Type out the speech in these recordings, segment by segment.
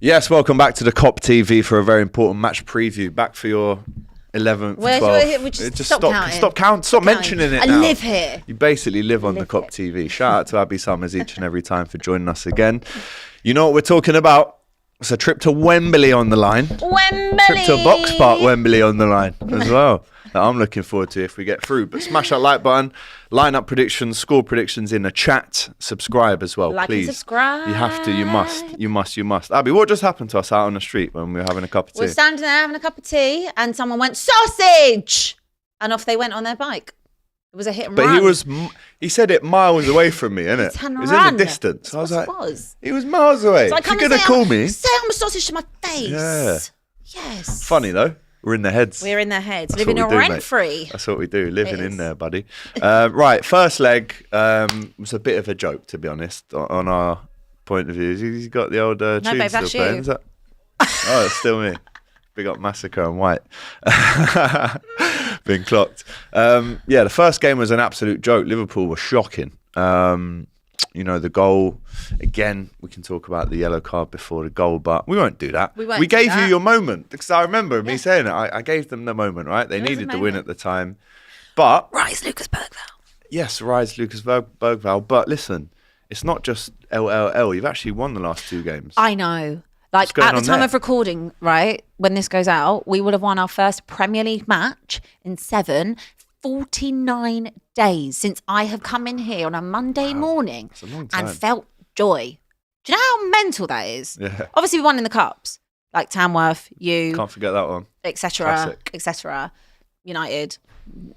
Yes, welcome back to the Kop TV for a very important match preview. Back for your 11th, 12th. Stop mentioning it now. I live here. You basically live on the Kop TV. Shout out to Abbi Summers each and every time for joining us again. You know what we're talking about? It's a trip to Wembley on the line. Wembley! Trip to Box Park Wembley on the line as well. That I'm looking forward to if we get through. But smash that like button, line up predictions, score predictions in the chat, subscribe as well, like please. And subscribe. You have to, you must. Abbi, what just happened to us out on the street when we were having a cup of tea? We're standing there having a cup of tea and someone went, sausage! And off they went on their bike. It was a hit and run. But he said it miles away from me, innit? It was in the distance. I was like, he was miles away. So you're going to call me. Say I'm a sausage to my face. Yeah. Yes. Funny though. We're in their heads. We're in their heads. That's living rent-free. That's what we do. Living in there, buddy. Right. First leg was a bit of a joke, to be honest, on our point of view. He's got the old tune babe, still playing. Is that? Oh, it's still me. Big up Massacre and White. Been clocked. The first game was an absolute joke. Liverpool were shocking. The goal, again, we can talk about the yellow card before the goal, but we won't do that. We gave you your moment, because I remember me saying it. I gave them the moment, right? They needed the win at the time. But Rise Lucas Bergvall. Yes, Rise Lucas Bergvall. But listen, it's not just LLL. You've actually won the last two games. I know. Like, at the time of recording, right, when this goes out, we would have won our first Premier League match in 49 days since I have come in here on a Monday morning and felt joy. Do you know how mental that is? Yeah. Obviously, we won in the cups, like Tamworth, Can't forget that one. etc. United,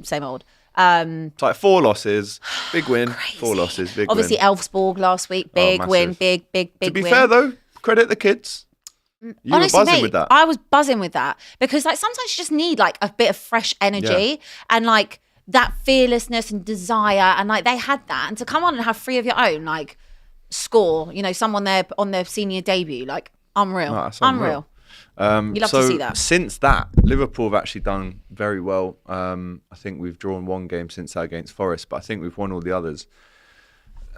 same old. It's like 4 losses, big win. Crazy. 4 losses, big Obviously, win. Elfsborg last week, big win, big win. To be fair though, credit the kids. Honestly, were buzzing with that. I was buzzing with that because, like, sometimes you just need like a bit of fresh energy and like that fearlessness and desire, and like they had that, and to come on and have 3 of your own, like score, someone there on their senior debut, like unreal. No, unreal. You love to see that. Since that, Liverpool have actually done very well. I think we've drawn 1 game since that against Forest, but I think we've won all the others.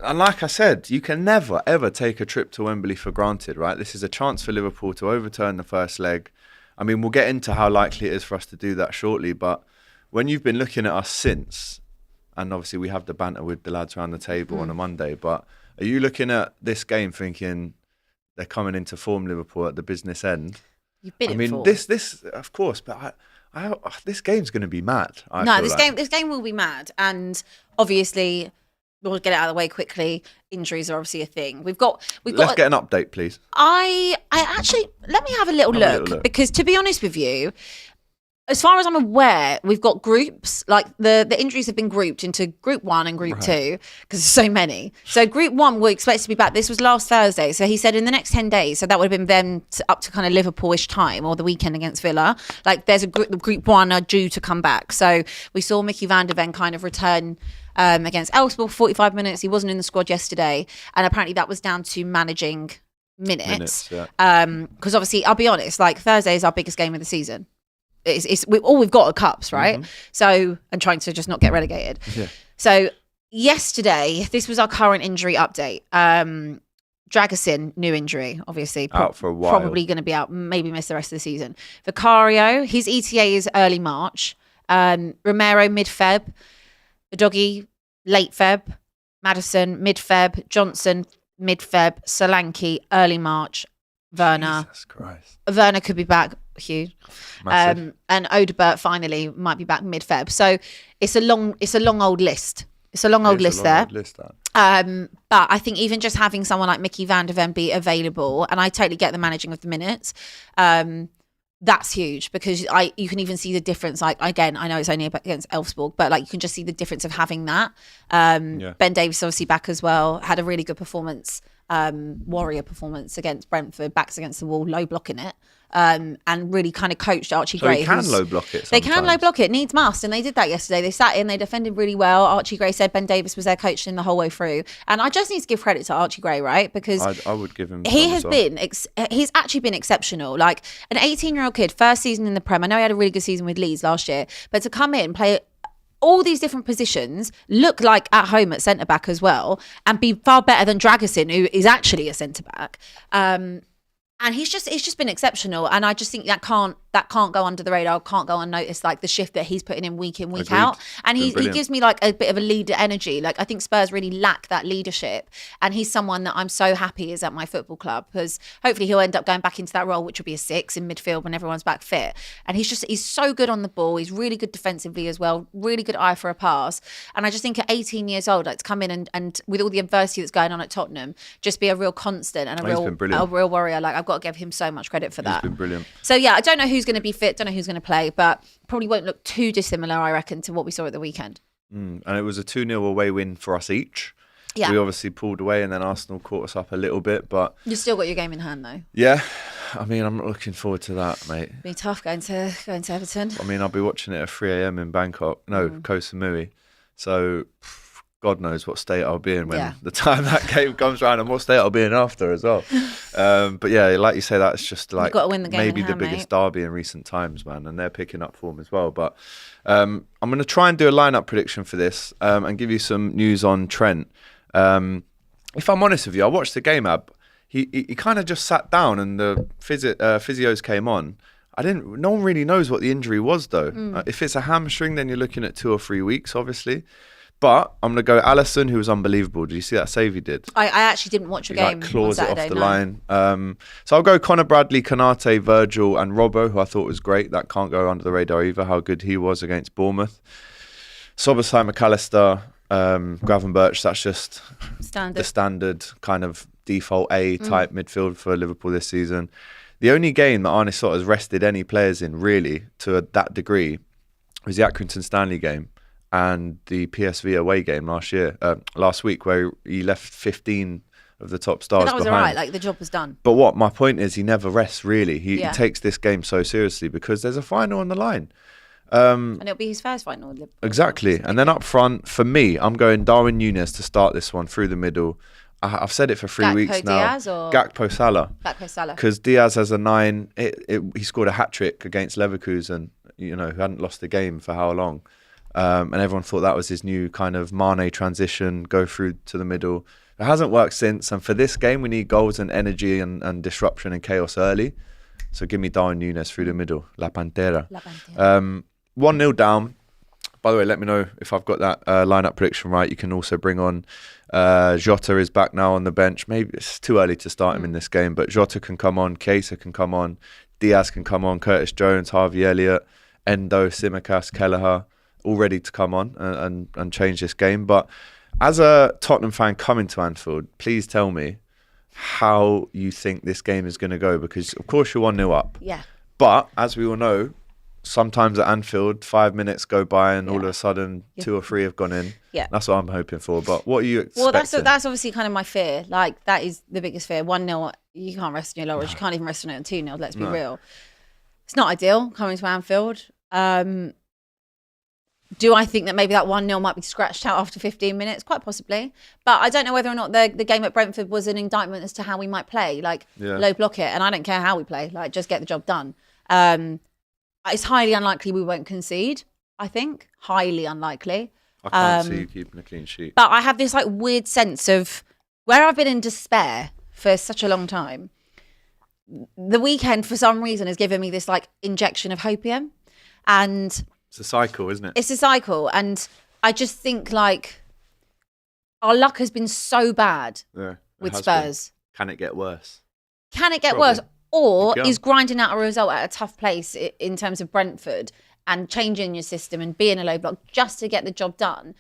And like I said, you can never, ever take a trip to Wembley for granted, right? This is a chance for Liverpool to overturn the first leg. I mean, we'll get into how likely it is for us to do that shortly, but when you've been looking at us since, and obviously we have the banter with the lads around the table on a Monday, but are you looking at this game thinking they're coming into form, Liverpool, at the business end? You've been in form. This of course, but this game's going to be mad. This game will be mad, and obviously we'll get it out of the way quickly. Injuries are obviously a thing. Let's get an update, please. I actually, let me have a little look, because to be honest with you, as far as I'm aware, we've got groups, like the injuries have been grouped into Group 1 and Group 2, because there's so many. So Group 1, we're expected to be back. This was last Thursday. So he said in the next 10 days. So that would have been them up to kind of Liverpoolish time, or the weekend against Villa. Like there's Group 1 are due to come back. So we saw Mickey van der Ven kind of return against Elfsborg for 45 minutes. He wasn't in the squad yesterday. And apparently that was down to managing minutes. Because obviously, I'll be honest, like Thursday is our biggest game of the season. All we've got are cups, right? So, and trying to just not get relegated. So yesterday, this was our current injury update. Dragusin, new injury, obviously. Out for a while. Probably going to be out, maybe miss the rest of the season. Vicario, his ETA is early March. Romero, mid-Feb. Doggy, late Feb. Maddison, mid-Feb. Johnson, mid-Feb. Solanke, early March. Werner. Jesus Christ. Werner could be back, Hugh. And Odebert finally might be back mid-Feb. So it's a long old list. It's a long old list there. But I think even just having someone like Mickey van der Ven be available, and I totally get the managing of the minutes, that's huge, because you can even see the difference. Like, again, I know it's only against Elfsborg, but like you can just see the difference of having that. Ben Davies obviously back as well, had a really good performance, warrior performance against Brentford, backs against the wall, low blocking it. And really kind of coached Archie Gray. They can low block it sometimes. They can low block it, needs must, and they did that yesterday. They sat in, they defended really well. Archie Gray said Ben Davies was their coach in the whole way through, and I just need to give credit to Archie Gray, right? Because I would give him. He's actually been exceptional. Like an 18-year-old kid, first season in the Prem. I know he had a really good season with Leeds last year, but to come in, play all these different positions, look like at home at centre back as well, and be far better than Dragusin, who is actually a centre back. And it's just been exceptional, and I just think that can't go under the radar, can't go unnoticed. Like the shift that he's putting in, week out, and he gives me like a bit of a leader energy. Like I think Spurs really lack that leadership, and he's someone that I'm so happy is at my football club, because hopefully he'll end up going back into that role, which will be a 6 in midfield when everyone's back fit. And he's so good on the ball. He's really good defensively as well. Really good eye for a pass. And I just think at 18 years old, like to come in and with all the adversity that's going on at Tottenham, just be a real constant and a real warrior. Like I've got to give him so much credit for that. He's been brilliant. So yeah, I don't know who's going to be fit, don't know who's going to play, but probably won't look too dissimilar, I reckon, to what we saw at the weekend. And it was a 2-0 away win for us each. Yeah. We obviously pulled away, and then Arsenal caught us up a little bit, but you've still got your game in hand though. Yeah, I mean, I'm not looking forward to that, mate. It'll be tough going to Everton. I mean, I'll be watching it at 3 a.m. in Bangkok. No, Koh Samui. So God knows what state I'll be in when the time that game comes around, and what state I'll be in after as well. But yeah, like you say, that's just like got to win the game maybe the biggest derby in recent times, man, and they're picking up form as well. But I'm going to try and do a lineup prediction for this and give you some news on Trent. If I'm honest with you, I watched the game, Ab. He kind of just sat down, and the physios came on. No one really knows what the injury was though. If it's a hamstring, then you're looking at 2 or 3 weeks, obviously. But I'm going to go Alisson, who was unbelievable. Did you see that save he did? I actually didn't watch the game. Like claws it off the line. So I'll go Connor Bradley, Konate, Virgil and Robbo, who I thought was great. That can't go under the radar either, how good he was against Bournemouth. Szoboszlai, McAllister, Gravenberch, that's just the standard kind of default A-type midfield for Liverpool this season. The only game that Arne Slot has rested any players in, really, to that degree, was the Accrington Stanley game and the PSV away game last week, where he left 15 of the top stars behind. That was all right, like the job was done. But what my point is, he never rests, really. He takes this game so seriously because there's a final on the line. And it'll be his first final. Exactly. And then up front, for me, I'm going Darwin Núñez to start this one through the middle. I've said it for 3 weeks now. Diaz or Gakpo Salah. Gakpo Salah. Because Diaz has a 9. He scored a hat-trick against Leverkusen, who hadn't lost the game for how long. And everyone thought that was his new kind of Mane transition, go through to the middle. It hasn't worked since. And for this game, we need goals and energy and disruption and chaos early. So give me Darwin Núñez through the middle. La Pantera. 1-0 down. By the way, let me know if I've got that lineup prediction right. You can also bring on Jota is back now on the bench. Maybe it's too early to start him in this game, but Jota can come on, Chiesa can come on, Diaz can come on, Curtis Jones, Harvey Elliott, Endo, Tsimikas, Kelleher, all ready to come on and change this game. But as a Tottenham fan coming to Anfield, please tell me how you think this game is going to go, because of course you're 1-0 up. Yeah. But as we all know, sometimes at Anfield, 5 minutes go by and all of a sudden 2 or 3 have gone in. Yeah. That's what I'm hoping for. But what are you expecting? Well, that's obviously kind of my fear. Like, that is the biggest fear. 1-0, you can't rest on your laurels. You can't even rest on it on 2-0, let's be real. It's not ideal coming to Anfield. Do I think that maybe that 1-0 might be scratched out after 15 minutes? Quite possibly. But I don't know whether or not the game at Brentford was an indictment as to how we might play. Like, low block it. And I don't care how we play. Like, just get the job done. It's highly unlikely we won't concede, I think. Highly unlikely. I can't see you keeping a clean sheet. But I have this like weird sense of where I've been in despair for such a long time. The weekend, for some reason, has given me this like injection of hopium. And it's a cycle, isn't it? It's a cycle. And I just think like our luck has been so bad with Spurs. Can it get worse? Can it get worse? Or is grinding out a result at a tough place in terms of Brentford and changing your system and being a low block just to get the job done?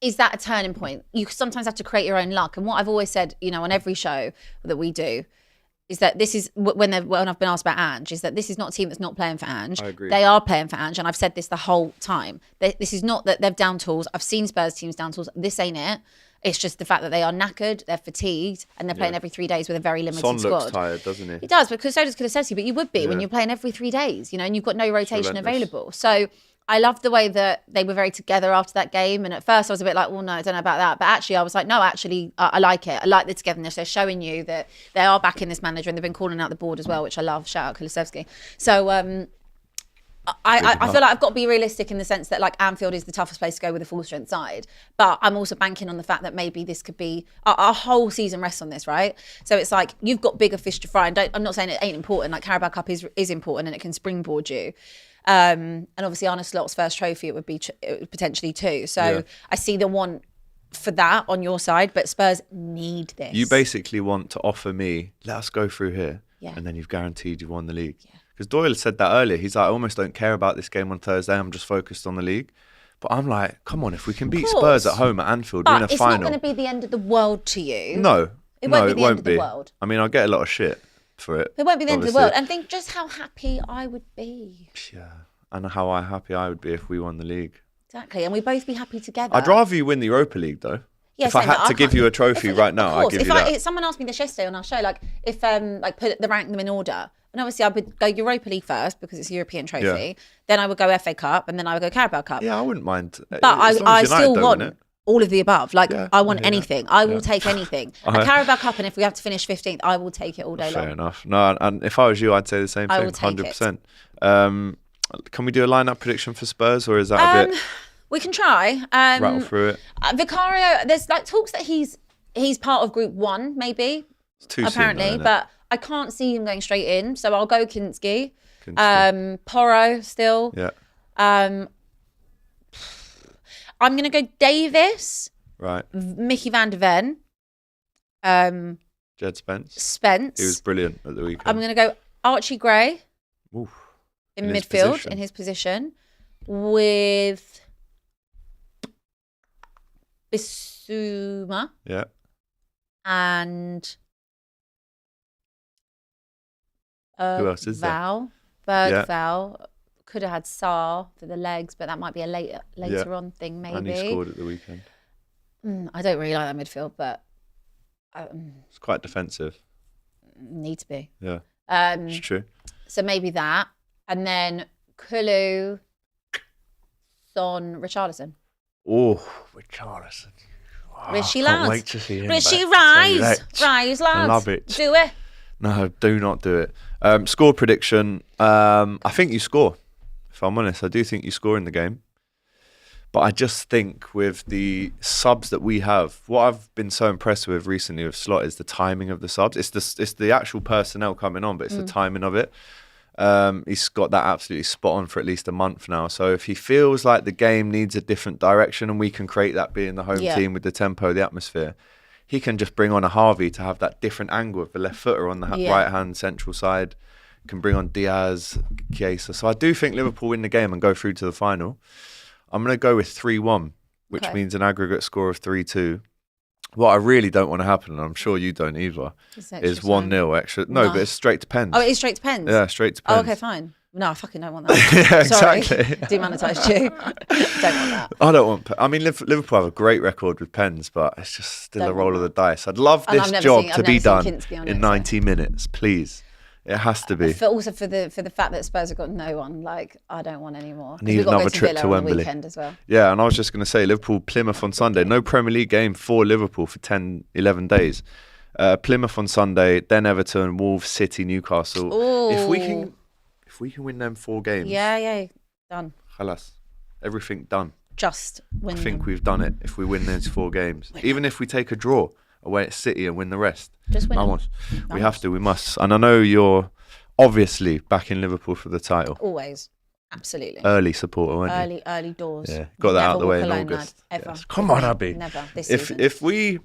Is that a turning point? You sometimes have to create your own luck. And what I've always said, on every show that we do, is that this is when I've been asked about Ange, is that this is not a team that's not playing for Ange. I agree. They are playing for Ange, and I've said this the whole time. This is not that they've down tools. I've seen Spurs teams down tools. This ain't it. It's just the fact that they are knackered, they're fatigued, and they're playing every 3 days with a very limited squad. Son looks tired, doesn't he? He does, because so does Kulusevski, but you would be when you're playing every 3 days, and you've got no rotation available. So I loved the way that they were very together after that game. And at first I was a bit like, well, no, I don't know about that. But actually I was like, no, actually, I like it. I like the togetherness. They're showing you that they are back in this manager, and they've been calling out the board as well, which I love. Shout out Kulusevski. So I feel like I've got to be realistic in the sense that like Anfield is the toughest place to go with a full strength side, but I'm also banking on the fact that maybe this could be our whole season rests on this, right? So it's like you've got bigger fish to fry, and I'm not saying it ain't important. Like Carabao Cup is important and it can springboard you. And obviously Arne Slot's first trophy, it would potentially too. So I see the want for that on your side, but Spurs need this. You basically want to offer me, let us go through here, and then you've guaranteed you've won the league. Because Doyle said that earlier. He's like, I almost don't care about this game on Thursday. I'm just focused on the league. But I'm like, come on, if we can beat Spurs at home at Anfield, win a final. It's not going to be the end of the world to you. No, it won't be the end of the world. I mean, I'll get a lot of shit for it. It won't be the end of the world. And think just how happy I would be. Yeah. And how happy I would be if we won the league. Exactly. And we'd both be happy together. I'd rather you win the Europa League, though. Yeah, if I had to give you a trophy right now, I'd give you that. If someone asked me this yesterday on our show, like, if, like, rank them in order, and obviously I would go Europa League first because it's a European trophy. Then I would go FA Cup, and then I would go Carabao Cup. Yeah, I wouldn't mind. But I still want all of the above. Like, I want anything. I will take anything. A Carabao Cup, and if we have to finish 15th, I will take it all day long. Fair enough. No, and if I was you, I'd say the same thing. I will take 100%. Can we do a lineup prediction for Spurs, or is that a bit? We can try. Rattle through it. Vicario, there's like talks that he's part of Group 1, maybe. It's too apparently, soon, though, but I can't see him going straight in, so I'll go Kinski. Porro still. Yeah. I'm gonna go Davis. Right. Mickey van der Ven. Jed Spence. Spence. He was brilliant at the weekend. I'm gonna go Archie Gray. Oof. In midfield, in his position, with Bissouma. Yeah. And who else is Val. Val. Could have had Sarr for the legs, but that might be a later on thing, maybe. And he scored at the weekend. I don't really like that midfield, but it's quite defensive. Need to be. Yeah. It's true. So maybe that. And then Kulu, Son, Richarlison. Oh, Richarlison. Oh, Rishi, can't lads. wait to see him. Rishi, rise. Rise, lads. I love it. Do it. No, do not do it. Score prediction. I think you score. If I'm honest, I do think you score in the game. But I just think with the subs that we have, what I've been so impressed with recently with Slot is the timing of the subs. It's the actual personnel coming on, but it's the timing of it. He's got that absolutely spot on for at least a month now. So if he feels like the game needs a different direction and we can create that being the home team with the tempo, the atmosphere, he can just bring on a Harvey to have that different angle of the left footer on the right-hand central side. Can bring on Diaz, Chiesa. So I do think Liverpool win the game and go through to the final. I'm going to go with 3-1, which means an aggregate score of 3-2. What I really don't want to happen, and I'm sure you don't either, is 1-0 extra. No, but it's straight to pens. Oh, it is straight to pens? Yeah, straight to pens. Oh, okay, fine. No, I fucking don't want that. Yeah, Sorry. exactly. Demonetised you. Don't want that. I don't want... I mean, Liverpool have a great record with pens, but it's just still a roll of the dice. I'd love this job to be done in 90 minutes, please. It has to be. Also for the fact that Spurs have got no one, like, I don't want any more. I need another trip to Wembley. On the weekend as well. Yeah, and I was just going to say, Liverpool, Plymouth on Sunday. No Premier League game for Liverpool for 10, 11 days. Plymouth on Sunday, then Everton, Wolves, City, Newcastle. Ooh. If we can win them 4 games. Yeah, done. Khalas. Everything done. Just win I think we've done it if we win those 4 games. Even if we take a draw away at City and win the rest. Just win them. We have to, we must. And I know you're obviously backing Liverpool for the title. Always. Absolutely. Early supporter, weren't you? Early doors. Yeah, got that out of the way in alone, August. Lad, ever. Yes. Come on, Abby. Never. This if we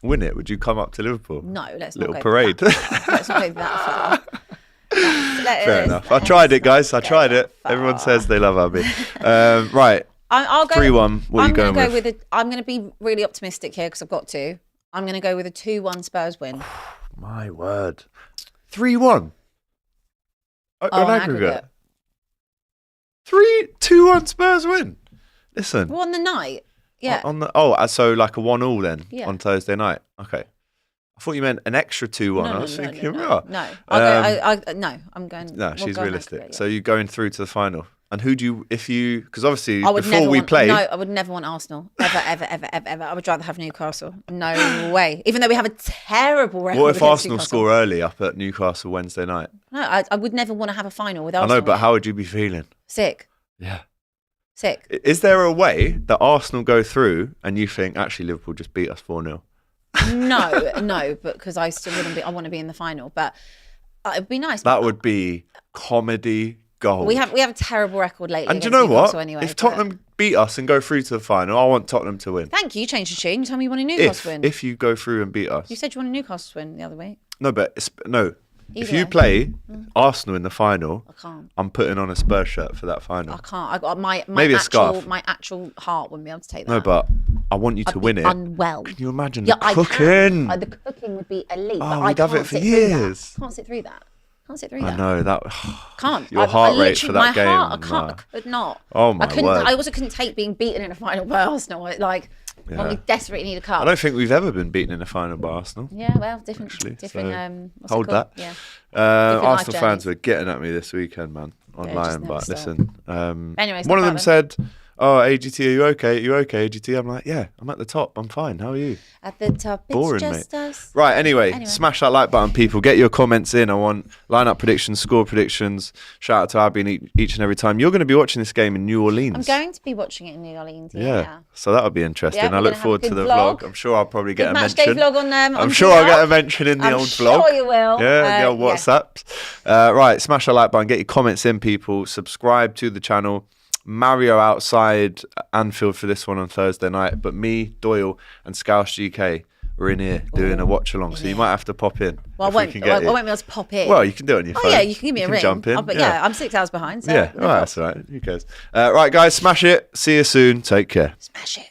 win it, would you come up to Liverpool? No, let's not Little go parade. Let's not go that far. Fair enough. I tried it, guys. I tried it. Everyone says they love Abby. Right. I'll go 3-1. What are you going with? I'm going to be really optimistic here because I've got to. I'm going to go with a 2-1 Spurs win. My word. 3-1. On aggregate. 2-1 Spurs win. Listen. Well, on the night. Yeah. So like a 1-1 then on Thursday night. Okay. I thought you meant an extra 2-1. I was thinking, no. I'm going. No, she's realistic. Aggregate, So you're going through to the final. And who do you, because obviously play. No, I would never want Arsenal. Ever. I would rather have Newcastle. No way. Even though we have a terrible record. What if Arsenal score early up at Newcastle Wednesday night? No, I would never want to have a final with Arsenal. I know, but how would you be feeling? Sick. Yeah. Sick. Is there a way that Arsenal go through and you think, actually, Liverpool just beat us 4-0? No, but because I still wouldn't be. I want to be in the final, but it'd be nice. That would be comedy gold. We have a terrible record lately. And do you know what? Anyway, if Tottenham beat us and go through to the final, I want Tottenham to win. Thank you. You changed the tune. You told me you want a Newcastle win. If you go through and beat us. You said you want a Newcastle win the other week. No, but if you way. play Arsenal in the final, I can't. I'm putting on a Spurs shirt for that final. I can't. I got my Maybe a scarf. My actual heart wouldn't be able to take that. No, but I want you to win it. Unwell. Can you imagine Yeah, the cooking? the cooking would be elite. Oh, but I we'd have can't it for sit years. Through that. Can't sit through that. Can't sit through I that. know that. Can't. Your heart rate for that game. I could not. Oh my word. I also couldn't take being beaten in a final by Arsenal. When we desperately need a cup. I don't think we've ever been beaten in a final by Arsenal. Yeah, well, different. So what's hold it called? that. Yeah. Arsenal fans were getting at me this weekend, man, online. never But stop. listen, Anyways, one of them said, "Oh, AGT, are you okay? Are you okay, AGT?" I'm like, "Yeah, I'm at the top. I'm fine. How are you?" At the top, it's Boring, just mate. us. Right, anyway, smash that like button, people. Get your comments in. I want lineup predictions, score predictions. Shout out to Abbi each and every time. You're going to be watching this game in New Orleans. I'm going to be watching it in New Orleans. Yeah. So that'll be interesting. Yeah, I look we're gonna have forward a to good the vlog. I'm sure I'll probably get a match day mention. vlog on I'm sure I'll get a mention in the old vlog. I'm sure you will. Yeah, the old WhatsApps. Right, smash that like button. Get your comments in, people. Subscribe to the channel. Mario outside Anfield for this one on Thursday night. But me, Doyle, and Scouse GK are in here doing a watch along. So you might have to pop in. Well, I won't be able to pop in. Well, you can do it on your phone. Oh, yeah, you can give me a ring. Jump in. But yeah, I'm 6 hours behind. So yeah, that's all right. Who cares? Right, guys, smash it. See you soon. Take care. Smash it.